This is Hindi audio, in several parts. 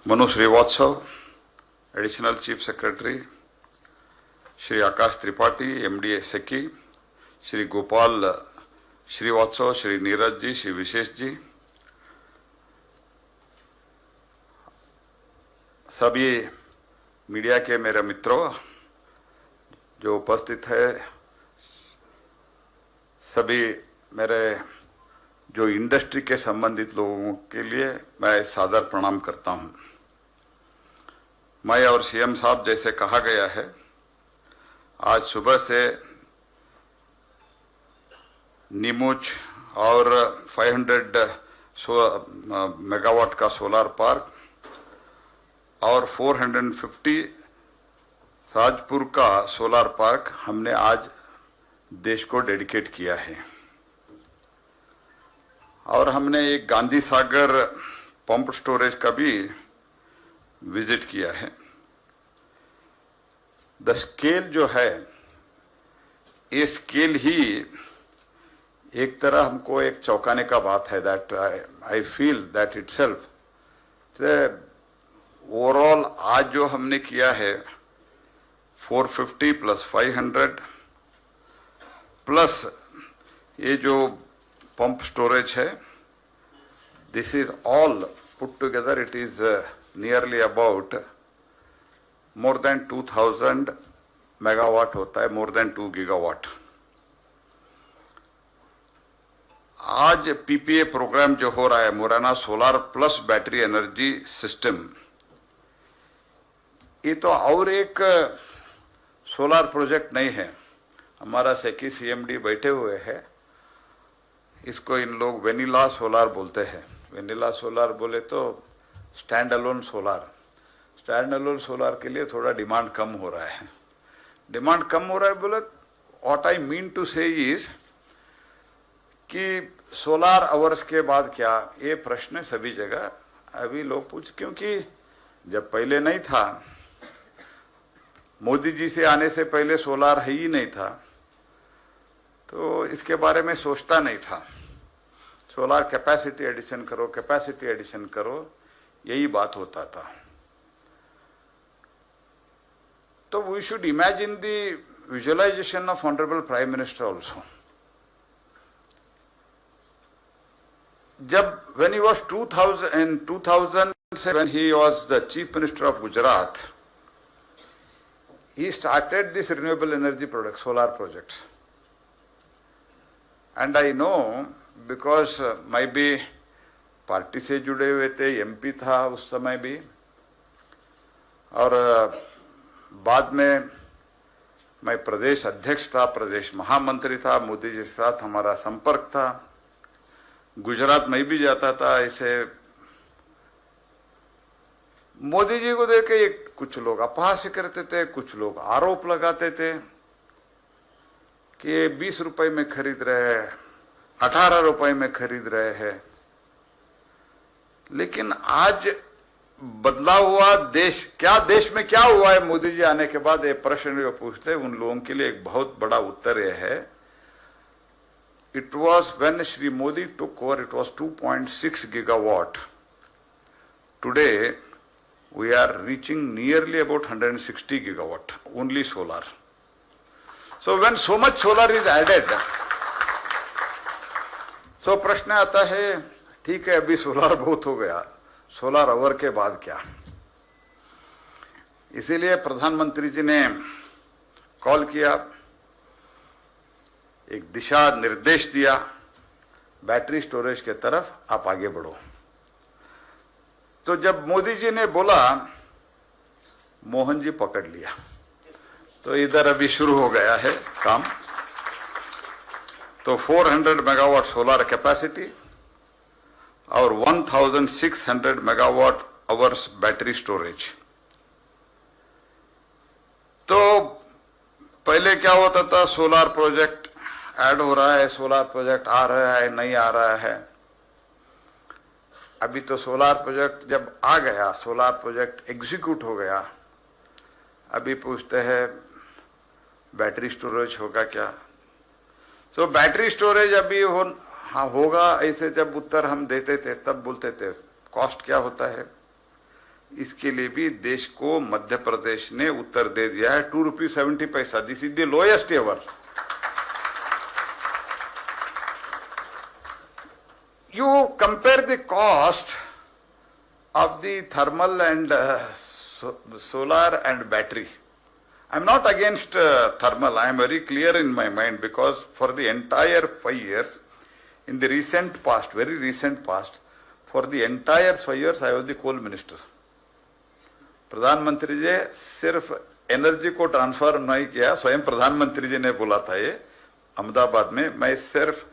Manu Srivastava, additional chief secretary, Shri Akash Tripathi, MD SECI, Shri Gopal Srivastava, Shri Neeraj ji, Shri Vishesh ji, सभी मीडिया के मेरे मित्रों जो उपस्थित है, सभी मेरे जो इंडस्ट्री के संबंधित लोगों के लिए मैं सादर प्रणाम करता हूं। मैं और सीएम साहब जैसे कहा गया है, आज सुबह से नीमच और 500 मेगावाट का सोलर पार्क और 450 साजपुर का सोलर पार्क हमने आज देश को डेडिकेट किया है। और हमने एक गांधी सागर पंप स्टोरेज का भी विजिट किया है। द स्केल जो है, ये स्केल ही एक तरह हमको एक चौंकाने का बात है। That I feel that itself overall आज जो हमने किया है 450 प्लस 500 प्लस ये जो पंप स्टोरेज है, this is all put together it is nearly about more than 2000 megawatt होता है, मोर देन 2 गीगावाट। आज पीपीए प्रोग्राम जो हो रहा है, Morena solar plus battery energy system, ये तो और एक सोलर प्रोजेक्ट नहीं है। हमारा सेकी सीएमडी बैठे हुए हैं, इसको इन लोग वेनिला सोलर बोलते हैं। वेनिला सोलर बोले तो stand alone solar. Stand alone solar के लिए थोड़ा डिमांड कम हो रहा है। डिमांड कम हो रहा है बोले, व्हाट आई मीन टू से इज कि सोलर आवर्स के बाद क्या, ये प्रश्न सभी जगह अभी लोग क्योंकि जब पहले नहीं था, मोदी जी से आने से पहले सोलर है ही नहीं था, तो इसके बारे में सोचता नहीं था। सोलर कैपेसिटी एडिशन करो, कैपेसिटी एडिशन करो, यही बात होता था। तो we should imagine the visualisation of honourable prime minister also. जब when he was 2007 when he was the chief minister of Gujarat, he started this renewable energy product, solar projects. And I know because मैं भी पार्टी से जुड़े हुए थे, एमपी था उस समय भी, और बाद में मैं प्रदेश अध्यक्ष था, प्रदेश महामंत्री था, मोदी जी के साथ हमारा संपर्क था। गुजरात में भी जाता था। ऐसे मोदी जी को देख के कुछ लोग अपहास करते थे, कुछ लोग आरोप लगाते थे कि 20 रुपए में खरीद रहे हैं, 18 रुपए में खरीद रहे हैं। लेकिन आज बदला हुआ देश, क्या देश में क्या हुआ है मोदी जी आने के बाद, ये प्रश्न जो पूछते उन लोगों के लिए एक बहुत बड़ा उत्तर यह है, it was when Shri Modi took over, it was 2.6 gigawatt. Today we are reaching nearly about 160 gigawatt, only solar. So when so much solar is added, so प्रश्न आता है, ठीक है अभी सोलर बहुत हो गया, सोलर आवर के बाद क्या। इसीलिए प्रधानमंत्री जी ने कॉल किया, एक दिशा निर्देश दिया, बैटरी स्टोरेज के तरफ आप आगे बढ़ो। तो जब मोदी जी ने बोला, मोहन जी पकड़ लिया, तो इधर अभी शुरू हो गया है काम। तो 400 मेगावाट सोलर कैपेसिटी और 1600 मेगावाट आवर्स बैटरी स्टोरेज। तो पहले क्या होता था, सोलर प्रोजेक्ट ऐड हो रहा है, सोलर प्रोजेक्ट आ रहा है, नहीं आ रहा है। अभी तो सोलर प्रोजेक्ट जब आ गया, सोलर प्रोजेक्ट एग्जीक्यूट हो गया, अभी पूछते हैं बैटरी स्टोरेज होगा क्या। तो बैटरी स्टोरेज अभी हाँ होगा, ऐसे जब उत्तर हम देते थे तब बोलते थे कॉस्ट क्या होता है। इसके लिए भी देश को मध्य प्रदेश ने उत्तर दे दिया है। 2 रुपीज 70 पैसा, this is the lowest ever. You compare the cost of the thermal and solar and battery. I am not against thermal. I am very clear in my mind, because for the entire 5 years, in the recent past, very recent past, for the entire 5 years, I was the coal minister. प्रधानमंत्री जी सिर्फ एनर्जी को ट्रांसफर नहीं किया, स्वयं प्रधानमंत्री जी ने बोला था ये अहमदाबाद में, मैं सिर्फ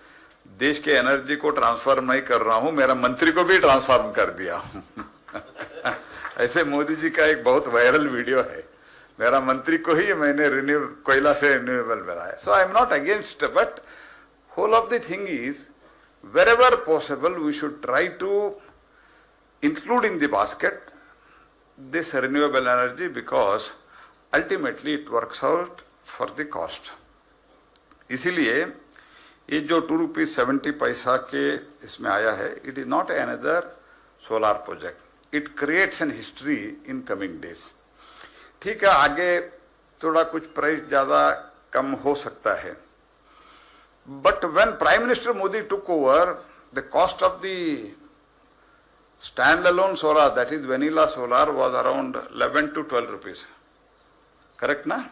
देश के एनर्जी को ट्रांसफर नहीं कर रहा हूं, मेरा मंत्री को भी ट्रांसफॉर्म कर दिया। ऐसे मोदी जी का एक बहुत वायरल वीडियो है, मेरा मंत्री को ही मैंने कोयला से रिन्यूएबल बनाया। So I am not against, but whole of the thing is wherever possible we should try to include in the basket this renewable energy, because ultimately it works out for the cost. इसीलिए ये जो 2 रुपीज 70 पैसा के इसमें आया है, it is not another solar project, it creates an history in coming days. ठीक है, आगे थोड़ा कुछ प्राइस ज्यादा कम हो सकता है, but when Prime Minister Modi took over, the cost of the standalone solar, that is vanilla solar, was around 11 to 12 rupees. Correct na?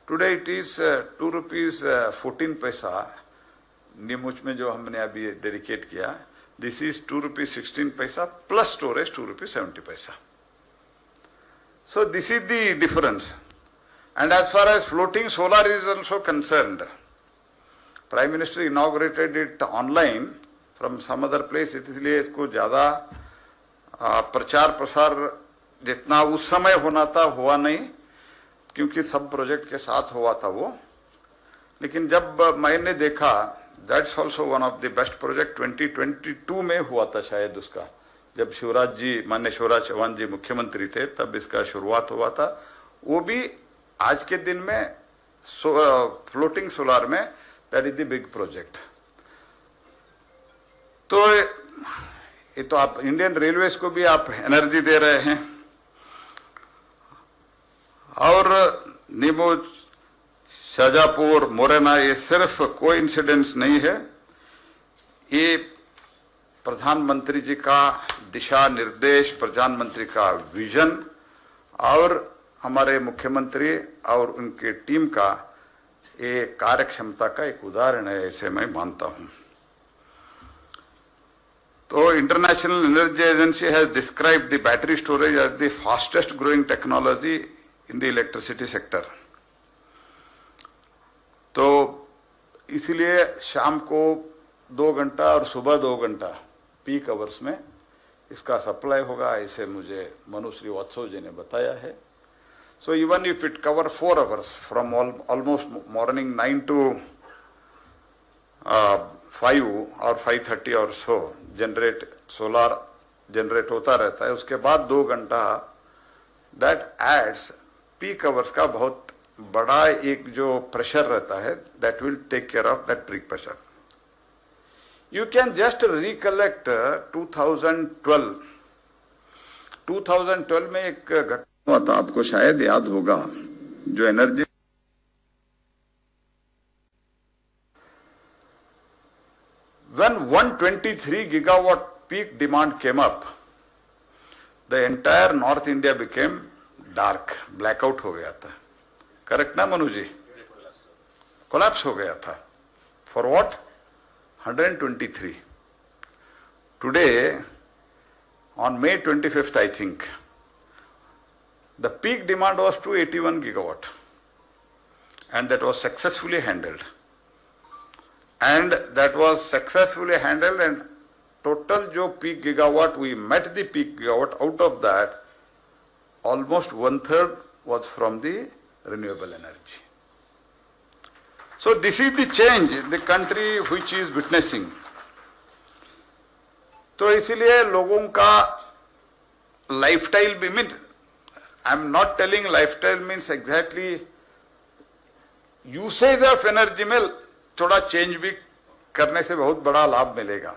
Today it is 2 rupees 14 paisa. नीमुच में जो हमने अभी डेडिकेट किया, this is 2 rupees 16 paisa plus storage 2 rupees 70 paisa. So this is the difference. And as far as floating solar is also concerned, Prime Minister inaugurated it online from some other place, इसलिए इसको ज्यादा प्रचार प्रसार जितना उस समय होना था हुआ नहीं, क्योंकि सब प्रोजेक्ट के साथ हुआ था वो। लेकिन जब मैंने देखा, that's also one of the best project, 2022 में हुआ था शायद उसका, जब शिवराज जी, माननीय शिवराज चौहान जी मुख्यमंत्री थे, तब इसका शुरुआत हुआ था। वो भी आज के दिन में फ्लोटिंग सोलार में, that is the big project. तो ये तो आप इंडियन रेलवेज को भी आप एनर्जी दे रहे हैं, और नीमच, शाजापुर, मोरेना, ये सिर्फ कोई इंसिडेंस नहीं है, ये प्रधानमंत्री जी का दिशा निर्देश, प्रधानमंत्री का विजन और हमारे मुख्यमंत्री और उनके टीम का ये कार्य क्षमता का एक उदाहरण है, ऐसे मैं मानता हूं। तो International Energy Agency has described the battery storage as the fastest growing technology in the electricity sector. तो इसलिए शाम को 2 घंटा और सुबह 2 घंटा पीक आवर्स में इसका सप्लाई होगा, ऐसे मुझे मनु श्रीवास्तव जी ने बताया है। So even if it cover 4 hours from almost morning 9 to 5 or 5:30 or so, solar generate होता रहता है, उसके बाद 2 घंटा दैट एड्स पीक आवर्स का बहुत बड़ा एक जो प्रेशर रहता है, that will take care of that peak pressure. You can just recollect 2012 में एक घटना हुआ था, आपको शायद याद होगा, जो energy when 123 gigawatt peak demand came up, the entire North India became dark, blackout हो गया था। करेक्ट ना मनु जी? कोलैप्स हो गया था। For what? 123. Today, on May 25th, I think, the peak demand was 281 gigawatt, and that was successfully handled. And total जो peak gigawatt, we met the peak gigawatt, out of that, almost 1/3 was from the renewable energy. So this is the change the country which is witnessing. तो इसीलिए लोगों का लाइफस्टाइल भी mean, I am not telling lifestyle means exactly usage of energy में थोड़ा चेंज भी करने से बहुत बड़ा लाभ मिलेगा।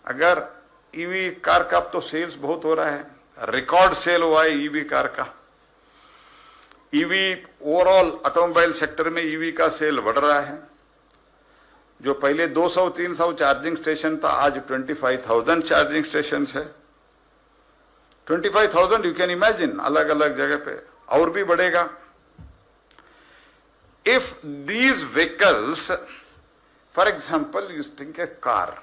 अगर ईवी कार का तो सेल्स बहुत हो रहा है, रिकॉर्ड सेल हुआ है ईवी कार का। ईवी ओवरऑल ऑटोमोबाइल सेक्टर में ईवी का सेल बढ़ रहा है। जो पहले 200-300 चार्जिंग स्टेशन था, आज 25,000 चार्जिंग स्टेशन है। 25,000 यू कैन इमेजिन, अलग अलग जगह पे, और भी बढ़ेगा। If these vehicles, for example you think A car,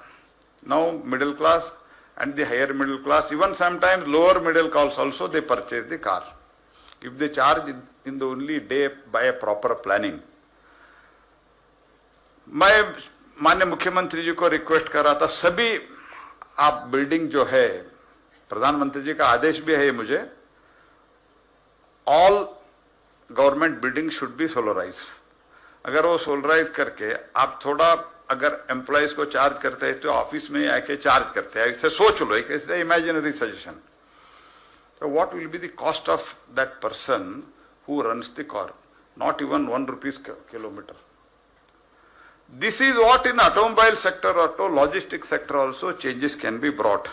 now middle class and the higher middle class, even sometimes lower middle class also, they purchase the car. If they charge in the only day by a proper planning. मैं माननीय मुख्यमंत्री जी को रिक्वेस्ट कर रहा था, सभी आप बिल्डिंग जो है, प्रधानमंत्री जी का आदेश भी है मुझे, all government building should be solarise. अगर वो सोलराइज करके आप थोड़ा अगर एम्प्लॉयज को चार्ज करते हैं तो ऑफिस में आके चार्ज करते हैं, इसे सोच लो, एक ऐसे इमेजिनरी सजेशन। तो what will be the cost of that person who runs the car? Not even ₹1 kilometre. This is what in automobile sector, auto logistic sector also changes can be brought.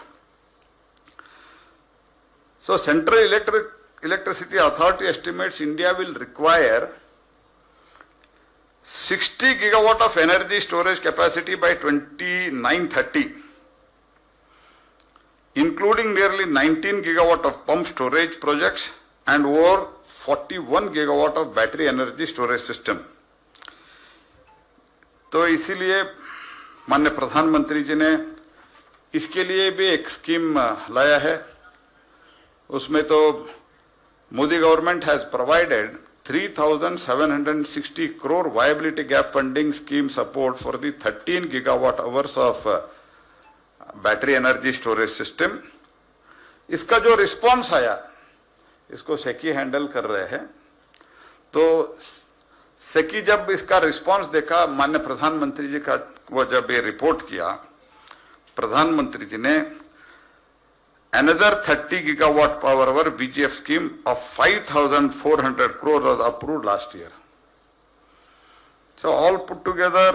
So central electricity authority estimates India will require 60 gigawatt of energy storage capacity by 2930, including nearly 19 gigawatt of pump storage projects and over 41 gigawatt of battery energy storage system. तो इसीलिए माननीय प्रधानमंत्री जी ने इसके लिए भी एक स्कीम लाया है। उसमें तो Modi government has provided 3,760 crore viability gap funding scheme support for the 13 gigawatt hours of battery energy storage system. इसका जो रिस्पॉन्स आया, इसको सेकी हैंडल कर रहे हैं, तो सेकी जब इसका रिस्पॉन्स देखा, माननीय प्रधानमंत्री जी का वो जब ये रिपोर्ट किया, प्रधानमंत्री जी ने another 30 gigawatt power hour VGF scheme of 5,400 crore was approved last year. So all put together,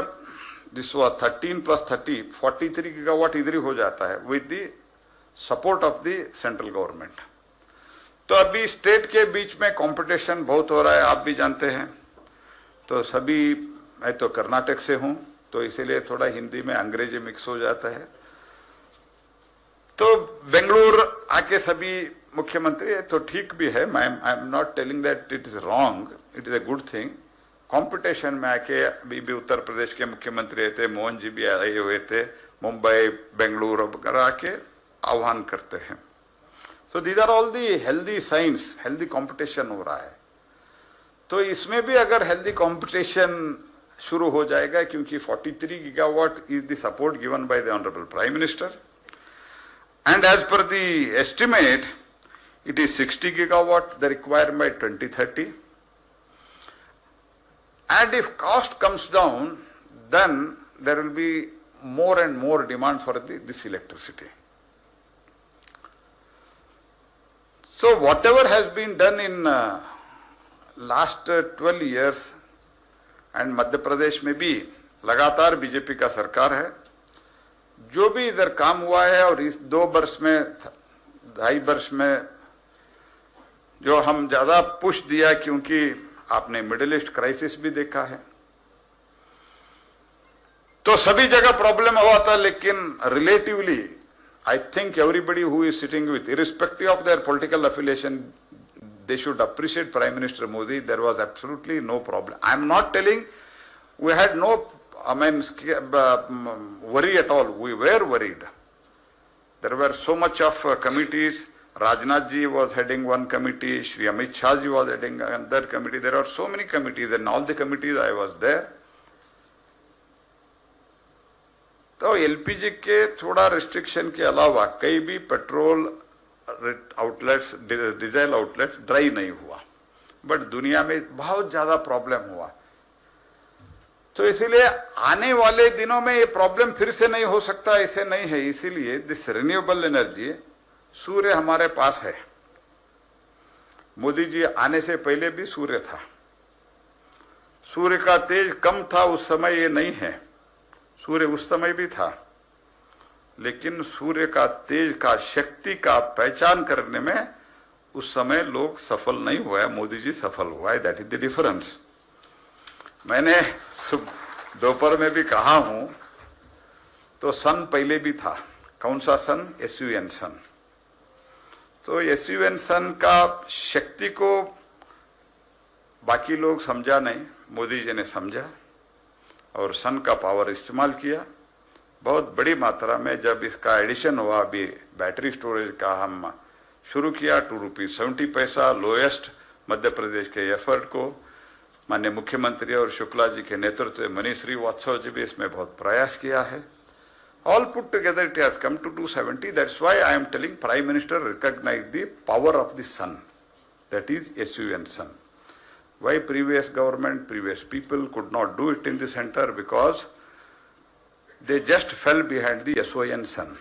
this was 13 plus 30, 43 gigawatt इधर ही हो जाता है with the support of the central government. तो अभी स्टेट के बीच में कंपटीशन बहुत हो रहा है, आप भी जानते हैं। तो सभी, मैं तो कर्नाटक से हूं, तो इसीलिए थोड़ा हिंदी में अंग्रेजी मिक्स हो जाता है। तो बेंगलुरु आके सभी मुख्यमंत्री, तो ठीक भी है, आई am not telling that it is wrong, it is a good thing. Competition में आके अभी भी उत्तर प्रदेश के मुख्यमंत्री थे, मोहन जी भी आए हुए थे, मुंबई बेंगलुरु वगैरह आके आह्वान करते हैं। So these are all the healthy science, healthy competition हो रहा है। तो इसमें भी अगर हेल्दी कंपटीशन शुरू हो जाएगा, क्योंकि 43 gigawatt is the support given by the honourable prime minister, and as per the estimate it is 60 gigawatt the required by 2030, and if cost comes down then there will be more and more demand for this electricity. So whatever has been done in last 12 years, and Madhya Pradesh में भी लगातार बीजेपी का सरकार है, जो भी इधर काम हुआ है, और इस 2 वर्ष में, 2.5 वर्ष में जो हम ज्यादा पुश दिया, क्योंकि आपने मिडिल ईस्ट क्राइसिस भी देखा है, तो सभी जगह प्रॉब्लम हुआ था। लेकिन relatively I think everybody who is sitting with, irrespective of their political affiliation, they should appreciate prime minister Modi. There was absolutely no problem. I am not telling we had no worry at all. We were worried. There were so much of committees. Rajnath ji was heading one committee. Shri Amit Shah ji was heading another committee. There are so many committees, and all the committees I was there. तो एलपीजी के थोड़ा रिस्ट्रिक्शन के अलावा कई भी petrol outlets, diesel outlets dry नहीं हुआ, बट दुनिया में बहुत ज्यादा प्रॉब्लम हुआ। तो इसीलिए आने वाले दिनों में ये प्रॉब्लम फिर से नहीं हो सकता, ऐसे नहीं है। इसीलिए दिस रिन्यूएबल एनर्जी, सूर्य हमारे पास है। मोदी जी आने से पहले भी सूर्य था, सूर्य का तेज कम था उस समय, ये नहीं है, सूर्य उस समय भी था। लेकिन सूर्य का तेज का शक्ति का पहचान करने में उस समय लोग सफल नहीं हुआ, मोदी जी सफल हुआ है। That is the difference. मैंने दोपहर में भी कहा हूं, तो सन पहले भी था। कौन सा सन? SUN सन। तो SUN सन का शक्ति को बाकी लोग समझा नहीं, मोदी जी ने समझा और सन का पावर इस्तेमाल किया बहुत बड़ी मात्रा में। जब इसका एडिशन हुआ, अभी बैटरी स्टोरेज का हम शुरू किया, ₹2.70 लोएस्ट मध्य प्रदेश के एफर्ट को माननीय मुख्यमंत्री और शुक्ला जी के नेतृत्व में मनीष श्रीवास्तव जी भी इसमें बहुत प्रयास किया है। All put together it has come to 270. That's why I am telling Prime Minister recognize the power of the sun. That is SUN sun. Why previous government, previous people could not do it in the center? Because they just fell behind the SON sun.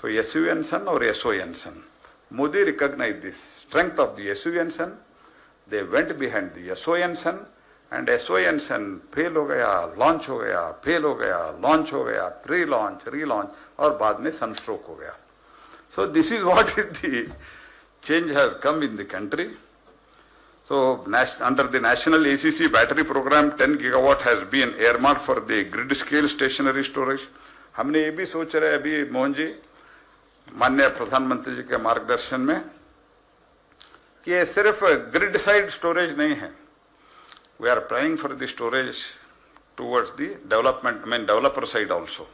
So SUN sun or SON sun. Modi recognized the strength of the SUN sun. They went behind the SON sun. And SON sun fail हो गया, लॉन्च हो गया, फेल हो गया, लॉन्च हो गया, प्री लॉन्च, रीलॉन्च और बाद में सनस्ट्रोक हो गया। So this is what is the change has come in the country. So under the national ACC battery programme 10 gigawatt has been earmark for the grid scale stationary storage. हमने ये भी सोच रहे अभी मोहन जी, माननीय प्रधानमंत्री जी के मार्गदर्शन में, कि ये सिर्फ ग्रिड साइड स्टोरेज नहीं है। We are praying for the storage towards the development, I mean developer side also.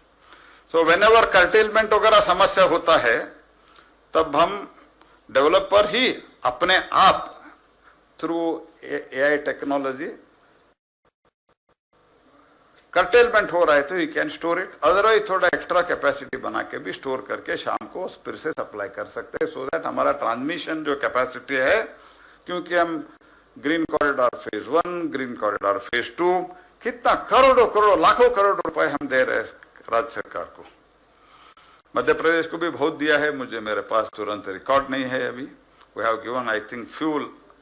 So whenever curtailment वगैरह समस्या होता है, तब हम डेवलपर ही अपने आप थ्रू AI टेक्नोलॉजी, कर्टेलमेंट हो रहा है तो he can store it. Otherwise थोड़ा एक्स्ट्रा कैपेसिटी बना के भी स्टोर करके शाम को फिर से सप्लाई कर सकते हैं, सो दैट हमारा ट्रांसमिशन जो कैपेसिटी है, क्योंकि हम green corridor phase 1, green corridor phase 2, कितना करोड़ों करोड़ लाखों करोड़ रुपए हम दे रहे हैं राज्य सरकार को। मध्य प्रदेश को भी बहुत दिया है, मुझे मेरे पास तुरंत रिकॉर्ड नहीं है अभी। We have given I think few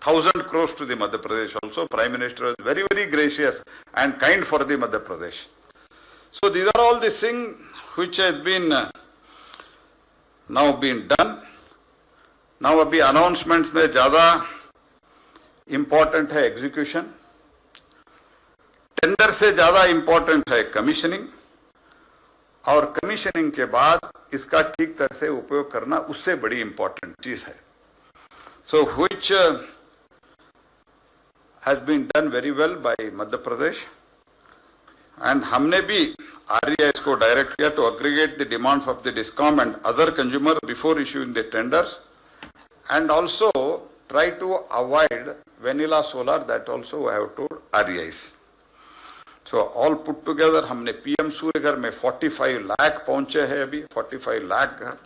1000 crores to the Madhya Pradesh also. Prime Minister is very, very gracious and kind for the Madhya Pradesh. So these are all the things which has been now been done. Now अभी announcements में ज्यादा important है एग्जीक्यूशन, टेंडर से ज्यादा इंपॉर्टेंट है कमीशनिंग, और कमीशनिंग के बाद इसका ठीक तरह से उपयोग करना उससे बड़ी इंपॉर्टेंट चीज है। So which has been done very well by Madhya Pradesh, and हमने भी REIs को डायरेक्ट किया to aggregate the demands of the discom and other consumer before issuing the tenders, and also try to avoid vanilla solar, that also I have told REIs. So all put together हमने PM सूर्य घर में 45 लाख पहुंचे हैं अभी, 45 लाख घर।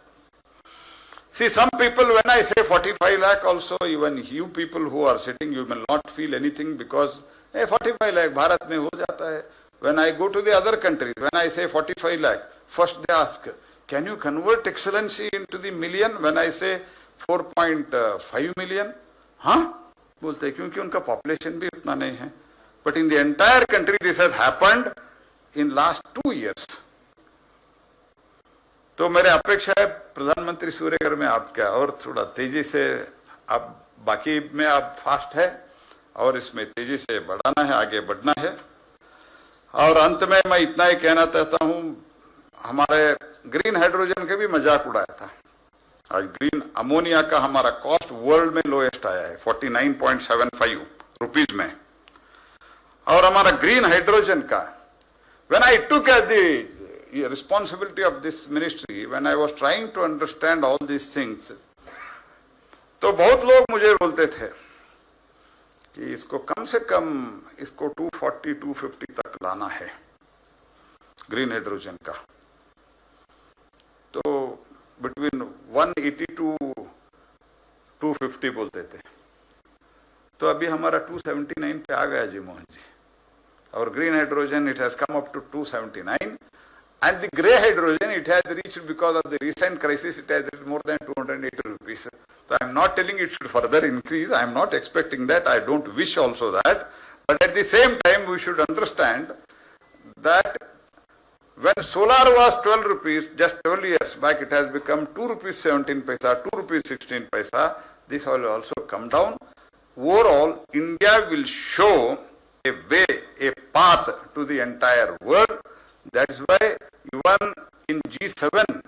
See, some people, when I say 45 lakh also, even you people who are sitting, you will not feel anything because 45 lakh Bharat में हो जाता है। When I go to the other countries, when I say 45 lakh, first they ask, can you convert excellency into the million? When I say 4.5 million, हाँ बोलते हैं, क्योंकि उनका पॉपुलेशन भी उतना नहीं है। But in the entire country this has happened in last 2 years। तो मेरे अपेक्षा है प्रधानमंत्री सूर्यघर में आप क्या और थोड़ा तेजी से, आप बाकी में आप फास्ट है और इसमें तेजी से बढ़ाना है, आगे बढ़ना है। और अंत में मैं इतना ही कहना चाहता हूं, हमारे ग्रीन हाइड्रोजन के भी मजाक उड़ाया था। आज ग्रीन अमोनिया का हमारा कॉस्ट वर्ल्ड में लोएस्ट आया है 49.75 रुपीज में, और हमारा ग्रीन हाइड्रोजन का, when I took the responsibility of this ministry, when I was trying to understand all this things, तो बहुत लोग मुझे बोलते थे कि इसको कम से कम इसको 240-250 तक लाना है ग्रीन हाइड्रोजन का। तो बिटवीन 180 to 250 बोलते थे, तो अभी हमारा 279 पे आ गया जी मोहन जी। और green hydrogen it has come up to 279, and the grey hydrogen it has reached, because of the recent crisis, it has reached more than 280 rupees. So I am not telling it should further increase, I am not expecting that, I don't wish also that, but at the same time we should understand that When solar was 12 rupees, just 12 years back, it has become 2 rupees 17 paisa, 2 rupees 16 paisa. This will also come down. Overall, India will show a way, a path to the entire world. That is why even in G7,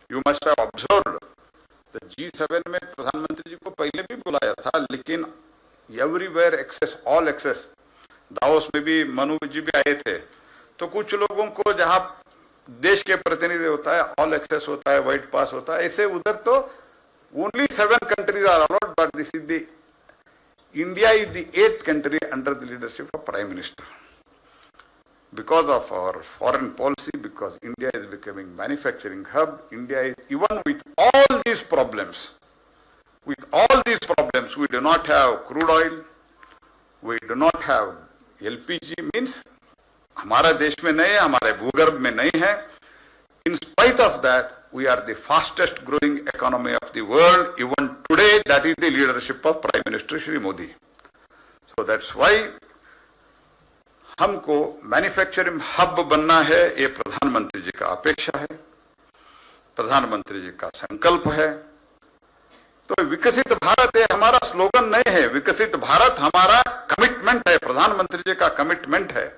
you must have observed, the G7 में प्रधानमंत्री जी को पहले भी बुलाया था, लेकिन everywhere access, all access, Davos में भी मनु जी भी आए थे, तो कुछ लोगों को जहां देश के प्रतिनिधि होता है, ऑल एक्सेस होता है, व्हाइट पास होता है, ऐसे उधर तो only 7 countries are allowed, but this is the India is the 8th country under the leadership of Prime Minister. Because of our foreign policy, because India is becoming manufacturing hub, India is, even with all these problems, we do not have crude oil, we do not have LPG, means हमारा देश में नहीं है, हमारे भूगर्भ में नहीं है. In spite of that, we are the fastest growing economy of the world. Even today, that is the leadership of Prime Minister Shri Modi. So that's why हमको मैन्युफैक्चरिंग हब बनना है. ये प्रधानमंत्री जी का अपेक्षा है, प्रधानमंत्री जी का संकल्प है. तो विकसित भारत है हमारा स्लोगन नहीं है, विकसित भारत हमारा कमिटमेंट है, प्रधानमंत्री जी का कमिटमेंट है.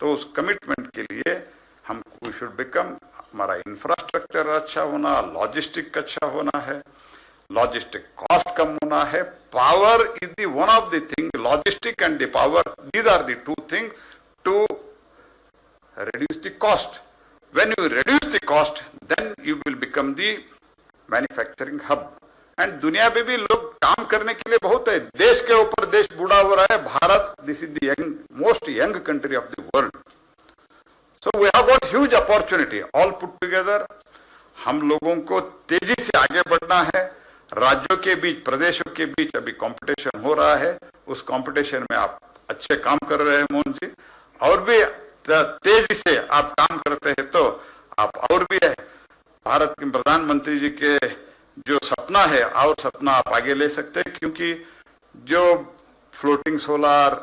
तो उस कमिटमेंट के लिए हमको शुड बिकम, हमारा इंफ्रास्ट्रक्चर अच्छा होना, लॉजिस्टिक अच्छा होना है, लॉजिस्टिक कॉस्ट कम होना है. Power is the one of the thing, logistic and the power, these are the two thing to reduce the cost. When you reduce the cost, then you will become the manufacturing hub. And दुनिया में भी लोग काम करने के लिए बहुत है. देश के ऊपर देश बूढ़ा हो रहा है. Bharat, this is the most young country of the world. So we have got huge opportunity. All put together, हम लोगों को तेजी से आगे बढ़ना है. राज्यों के बीच, प्रदेशों के बीच अभी कंपटीशन हो रहा है. उस कंपटीशन में आप अच्छे काम कर रहे हैं मोहन जी, और भी तेजी से आप काम करते हैं तो आप और भी है. भारत के प्रधानमंत्री जी के जो सपना है, और सपना आप आगे ले सकते हैं, क्योंकि जो फ्लोटिंग सोलार,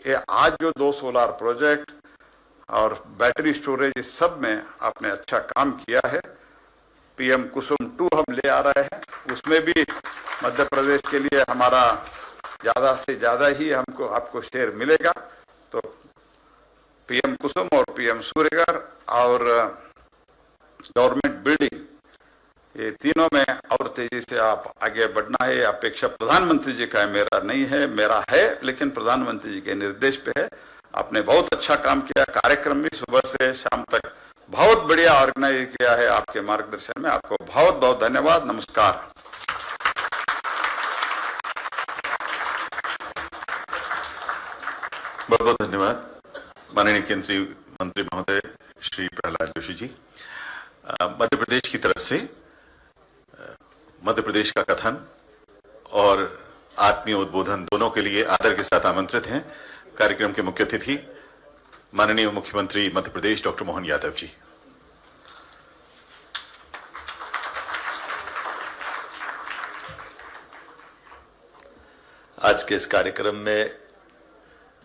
ये आज जो 2 सोलार प्रोजेक्ट और बैटरी स्टोरेज, इस सब में आपने अच्छा काम किया है. पीएम कुसुम 2 हम ले आ रहे हैं, उसमें भी मध्य प्रदेश के लिए हमारा ज्यादा से ज्यादा ही हमको आपको शेयर मिलेगा. तो पीएम कुसुम और पीएम सूर्यघर और गवर्नमेंट बिल्डिंग, ये तीनों में और तेजी से आप आगे बढ़ना है. अपेक्षा प्रधानमंत्री जी का है, मेरा नहीं है, मेरा है, लेकिन प्रधानमंत्री जी के निर्देश पे है. आपने बहुत अच्छा काम किया. कार्यक्रम भी सुबह से शाम तक बहुत बढ़िया ऑर्गेनाइज किया है. आपके मार्गदर्शन में आपको बहुत बहुत धन्यवाद. नमस्कार. बहुत बहुत धन्यवाद माननीय केंद्रीय मंत्री महोदय श्री प्रहलाद जोशी जी. मध्य प्रदेश की तरफ से मध्य प्रदेश का कथन और आत्मीय उद्बोधन दोनों के लिए आदर के साथ आमंत्रित हैं कार्यक्रम के मुख्य अतिथि माननीय मुख्यमंत्री मध्य प्रदेश डॉक्टर मोहन यादव जी. आज के इस कार्यक्रम में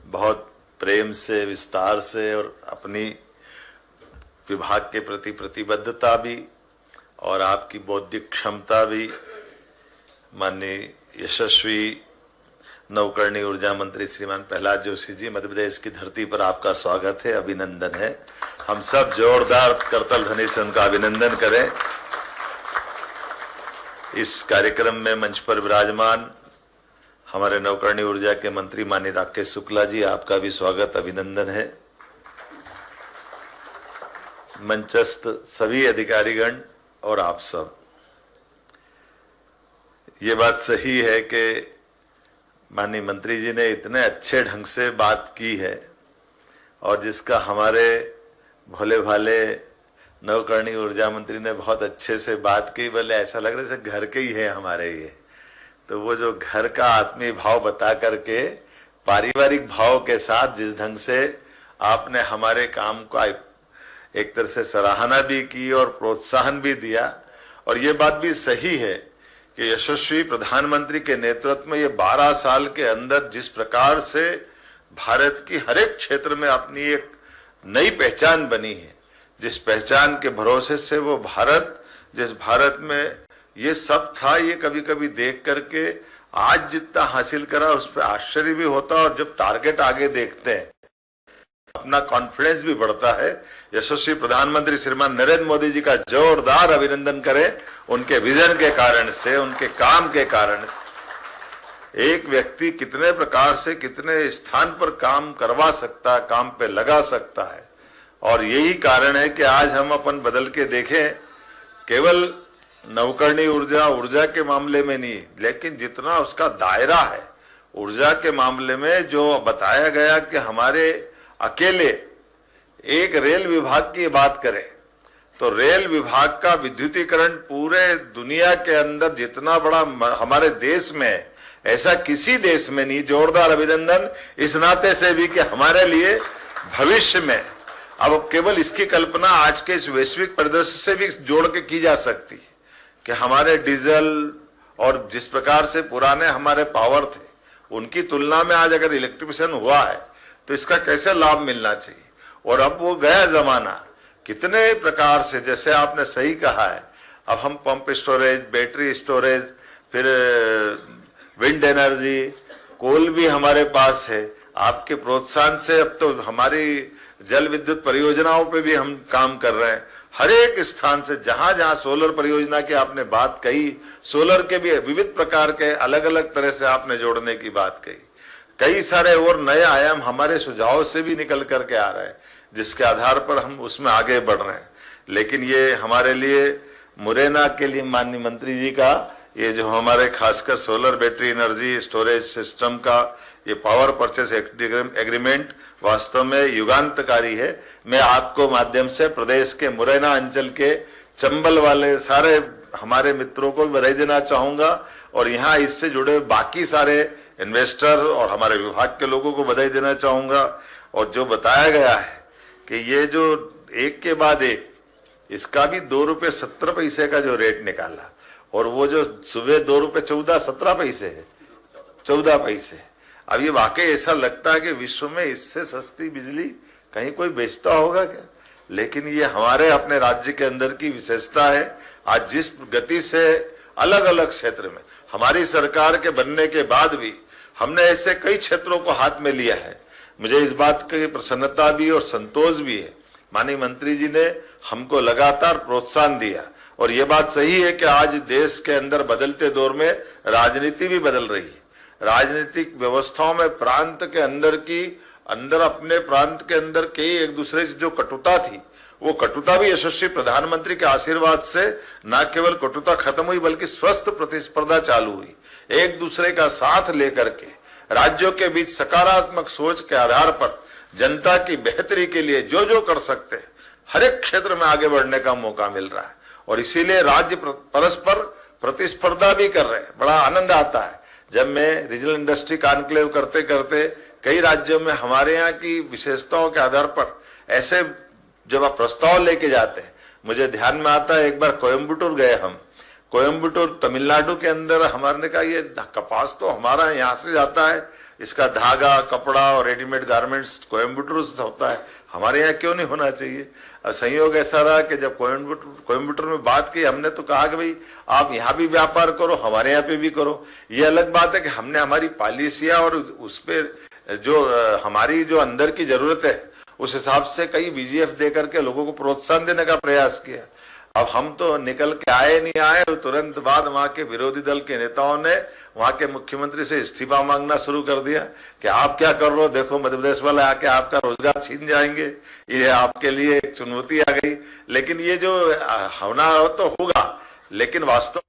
बहुत प्रेम से, विस्तार से और अपनी विभाग के प्रति प्रतिबद्धता भी और आपकी बौद्धिक क्षमता भी माननीय यशस्वी नवकरणीय ऊर्जा मंत्री श्रीमान प्रहलाद जोशी जी, मध्य प्रदेश की धरती पर आपका स्वागत है, अभिनंदन है. हम सब जोरदार करतल ध्वनि से उनका अभिनंदन करें. इस कार्यक्रम में मंच पर विराजमान हमारे नवकरणीय ऊर्जा के मंत्री माननीय राकेश शुक्ला जी, आपका भी स्वागत, अभिनंदन है. मंचस्थ सभी अधिकारीगण और आप सब, ये बात सही है कि माननीय मंत्री जी ने इतने अच्छे ढंग से बात की है और जिसका हमारे भोले भाले नवकरणीय ऊर्जा मंत्री ने बहुत अच्छे से बात की. बोले ऐसा लग रहा है जैसे घर के ही है हमारे ये. तो वो जो घर का आत्मीय भाव बता करके पारिवारिक भाव के साथ जिस ढंग से आपने हमारे काम का एक तरह से सराहना भी की और प्रोत्साहन भी दिया. और ये बात भी सही है कि यशस्वी प्रधानमंत्री के नेतृत्व में ये 12 साल के अंदर जिस प्रकार से भारत की हर एक क्षेत्र में अपनी एक नई पहचान बनी है, जिस पहचान के भरोसे से वो भारत, जिस भारत में ये सब था, ये कभी कभी देख करके आज जितना हासिल करा उस पर आश्चर्य भी होता है, और जब टारगेट आगे देखते हैं अपना कॉन्फिडेंस भी बढ़ता है। यशस्वी प्रधानमंत्री श्रीमान नरेंद्र मोदी जी का जोरदार अभिनंदन करें, उनके विजन के कारण से, उनके काम के कारण से। एक व्यक्ति कितने प्रकार से कितने स्थान पर काम करवा सकता है, काम पे लगा सकता है, और यही कारण है कि आज हम अपन बदल के देखें, केवल नवकरणीय ऊर्जा के मामले में नहीं, लेकिन जितना उसका दायरा है ऊर्जा के मामले में, जो बताया गया कि हमारे अकेले एक रेल विभाग की बात करें तो रेल विभाग का विद्युतीकरण पूरे दुनिया के अंदर जितना बड़ा हमारे देश में, ऐसा किसी देश में नहीं। जोरदार अभिनंदन इस नाते से भी कि हमारे लिए भविष्य में अब केवल इसकी कल्पना आज के इस वैश्विक परिदृश्य से भी जोड़ के की जा सकती है कि हमारे डीजल और जिस प्रकार से पुराने हमारे पावर थे उनकी तुलना में आज अगर इलेक्ट्रिफिकेशन हुआ है तो इसका कैसे लाभ मिलना चाहिए। और अब वो गया जमाना, कितने प्रकार से, जैसे आपने सही कहा है, अब हम पंप स्टोरेज, बैटरी स्टोरेज, फिर विंड एनर्जी, कोल भी हमारे पास है। आपके प्रोत्साहन से अब तो हमारी जल विद्युत परियोजनाओं पे भी हम काम कर रहे हैं। हर एक स्थान से जहां जहां सोलर परियोजना की आपने बात कही, सोलर के भी विविध प्रकार के अलग अलग तरह से आपने जोड़ने की बात कही। कई सारे और नए आयाम हमारे सुझाव से भी निकल करके आ रहे हैं, जिसके आधार पर हम उसमें आगे बढ़ रहे हैं। लेकिन ये हमारे लिए, मुरैना के लिए माननीय मंत्री जी का ये जो हमारे खासकर solar battery energy storage system का ये पावर परचेस एग्रीमेंट वास्तव में युगांतकारी है। मैं आपको माध्यम से प्रदेश के मुरैना अंचल के चंबल वाले सारे हमारे मित्रों को भी बधाई देना चाहूंगा, और यहाँ इससे जुड़े बाकी सारे इन्वेस्टर और हमारे विभाग के लोगों को बधाई देना चाहूंगा। और जो बताया गया है कि ये जो एक के बाद एक, इसका भी 2 रुपये 17 पैसे का जो रेट निकाला, और वो जो सुबह 2 रुपये 17 पैसे है, 14 पैसे। अब ये वाकई ऐसा लगता है कि विश्व में इससे सस्ती बिजली कहीं कोई बेचता होगा क्या? लेकिन ये हमारे अपने राज्य के अंदर की विशेषता है। आज जिस गति से अलग अलग क्षेत्र में हमारी सरकार के बनने के बाद भी हमने ऐसे कई क्षेत्रों को हाथ में लिया है, मुझे इस बात की प्रसन्नता भी और संतोष भी है। माननीय मंत्री जी ने हमको लगातार प्रोत्साहन दिया, और ये बात सही है कि आज देश के अंदर बदलते दौर में राजनीति भी बदल रही है। राजनीतिक व्यवस्थाओं में प्रांत के अंदर अपने प्रांत के अंदर कई एक दूसरे से जो कटुता थी, वो कटुता भी यशस्वी प्रधानमंत्री के आशीर्वाद से न केवल कटुता खत्म हुई, बल्कि स्वस्थ प्रतिस्पर्धा चालू हुई। एक दूसरे का साथ लेकर के राज्यों के बीच सकारात्मक सोच के आधार पर जनता की बेहतरी के लिए जो जो कर सकते हैं, हर एक क्षेत्र में आगे बढ़ने का मौका मिल रहा है। और इसीलिए राज्य परस्पर प्रतिस्पर्धा भी कर रहे हैं। बड़ा आनंद आता है जब मैं रीजनल इंडस्ट्री कॉन्क्लेव करते करते कई राज्यों में हमारे यहाँ की विशेषताओं के आधार पर ऐसे जब आप प्रस्ताव लेके जाते हैं, मुझे ध्यान में आता है एक बार कोयम्बटूर गए हम। कोयम्बटूर तमिलनाडु के अंदर हमारे कहा ये कपास तो हमारा यहाँ से जाता है, इसका धागा, कपड़ा और रेडीमेड गारमेंट्स कोयम्बटूर से होता है, हमारे यहाँ क्यों नहीं होना चाहिए। और संयोग ऐसा रहा कि जब कोयम्बटूर में बात की, हमने तो कहा कि भाई आप यहाँ भी व्यापार करो, हमारे यहाँ पे भी करो। ये अलग बात है कि हमने हमारी पॉलिसियां और उस पर जो हमारी जो अंदर की जरूरत है उस हिसाब से कई VGF दे करके लोगों को प्रोत्साहन देने का प्रयास किया। अब हम तो निकल के आए नहीं आए, तुरंत बाद वहां के विरोधी दल के नेताओं ने वहां के मुख्यमंत्री से इस्तीफा मांगना शुरू कर दिया कि आप क्या कर रहे हो, देखो मध्य प्रदेश वाले आके आपका रोजगार छीन जाएंगे, ये आपके लिए एक चुनौती आ गई। लेकिन ये जो होना हो तो होगा, लेकिन वास्तव